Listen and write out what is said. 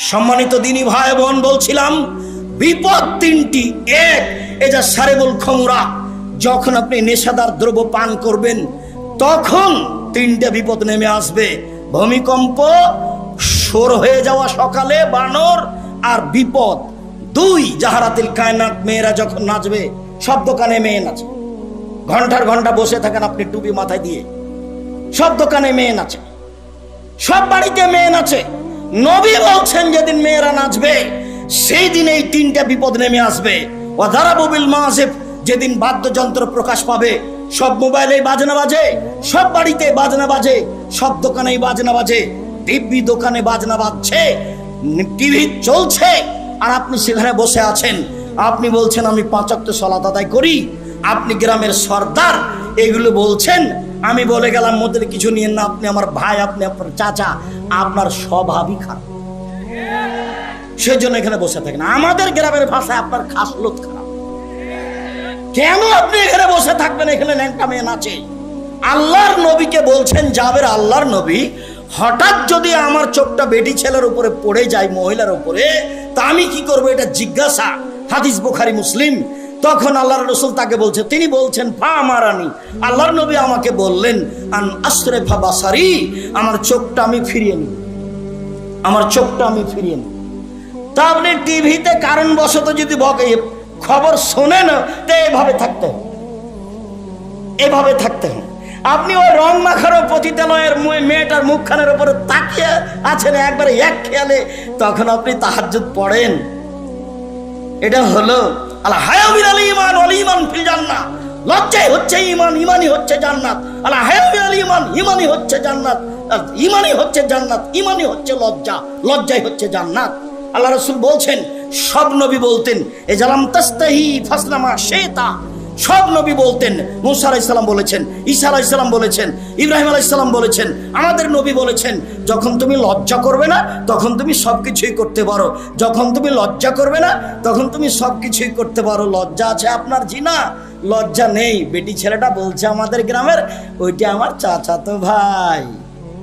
সম্মানিত দিনী ভাই বোন, বলছিলাম বিপদ তিনটি। এক, এজা সারেবুল খমরা, যখন আপনি নেশাদার দ্রব্য পান করবেন তখন তিনটে বিপদ নেমে আসবে। ভূমিকম্প, সর হয়ে যাওয়া সকালে বানর, আর বিপদ। দুই, জাহারাতিল কায়নাত, মেয়েরা যখন নাচবে, সব দোকানে মেয়ে নাচে, ঘন্টার ঘন্টা বসে থাকেন আপনি টুপি মাথায় দিয়ে, সব দোকানে মেয়ে নাচে, সব বাড়িতে মেয়ে নাচে। নবী বলছেন যেদিন মেয়েরা নাচবে সেই দিন এই তিনটা বিপদ নেমে আসবে। ওয়াদারাবু বিল মাযিব, যেদিন বাদ্যযন্ত্র প্রকাশ পাবে, সব মোবাইলে বাজনা বাজে, সব বাড়িতে বাজনা বাজে, সব দোকানেই বাজনা বাজে, দিব্যি দোকানে বাজনা বাজছে, টিভি চলছে, আর আপনি সেখানে বসে আছেন। আপনি বলছেন আমি 5 ওয়াক্ত সালাত আদায় করি, আপনি গ্রামের সর্দার, এগুলো বলছেন। আমি বলে গেলাম মধ্যে কিছু নিয়েন না, আপনি আমার ভাই, আপনি আপনার চাচা, আপনার স্বভাবই খারাপ, সেজন্য এখানে বসে থাকেন। আমাদের গ্রামের ভাষায় আপনার খাসলত খারাপ। কেন আপনি এখানে বসে থাকবেন? এখানে ল্যাংটা মেয়ে নাচে। আল্লাহর নবীকে বলছেন, যাবের আল্লাহর নবী, হঠাৎ যদি আমার চোখটা বেটি ছেলের উপরে পড়ে যায়, মহিলার উপরে, তা আমি কি করবো? এটা জিজ্ঞাসা। হাদিস বুখারী মুসলিম। তখন আল্লাহর রাসূল তাকে বলছে, তিনি বলছেন ফা আমারানি, আল্লাহর নবী আমাকে বললেন আন আসরিফা বাসারি, আমার চোখটা আমি ফিরিয়ে নিই, আমার চোখটা আমি ফিরিয়ে নিই। তা আপনি টিভিতে কারণবশত যদি খবর শোনেন, তো এভাবে থাকতে হবে, এভাবে থাকতে হবে। আপনি ওই রং মাখানো পতিতালয়ের মেয়েটার মুখখানের উপরে তাকিয়ে আছেন একবারে এক খেয়ালে, তখন আপনি তাহাজ্জুদ পড়েন। এটা হলো আল হায়া মিনাল ঈমান ওয়াল ঈমান ফিল জান্নাহ। লজ্জাই হচ্ছে ঈমান, ঈমানই হচ্ছে জান্নাত। আল হায়া মিনাল ঈমান, ঈমানই হচ্ছে জান্নাত, ঈমানই হচ্ছে জান্নাত, ঈমানই হচ্ছে লজ্জা, লজ্জাই হচ্ছে জান্নাত। আল্লাহ রাসূল বলছেন, সব নবী বলতেন এজালাম তাস্তাহি ফাসনামা শেতা। সব নবী বলতেন। মুসা আলাইহিস সালাম বলেছেন, ঈসা আলাইহিস সালাম বলেছেন, ইব্রাহিম আলাইহিস সালাম বলেছেন, আমাদের নবী বলেছেন, যখন তুমি লজ্জা করবে না তখন তুমি সবকিছুই করতে পারো, যখন তুমি লজ্জা করবে না তখন তুমি সবকিছুই করতে পারো। লজ্জা আছে আপনার? জিনা, লজ্জা নেই। বেটি ছেলেটা বলছে আমাদের গ্রামের, ওইটা আমার চাচাতো ভাই।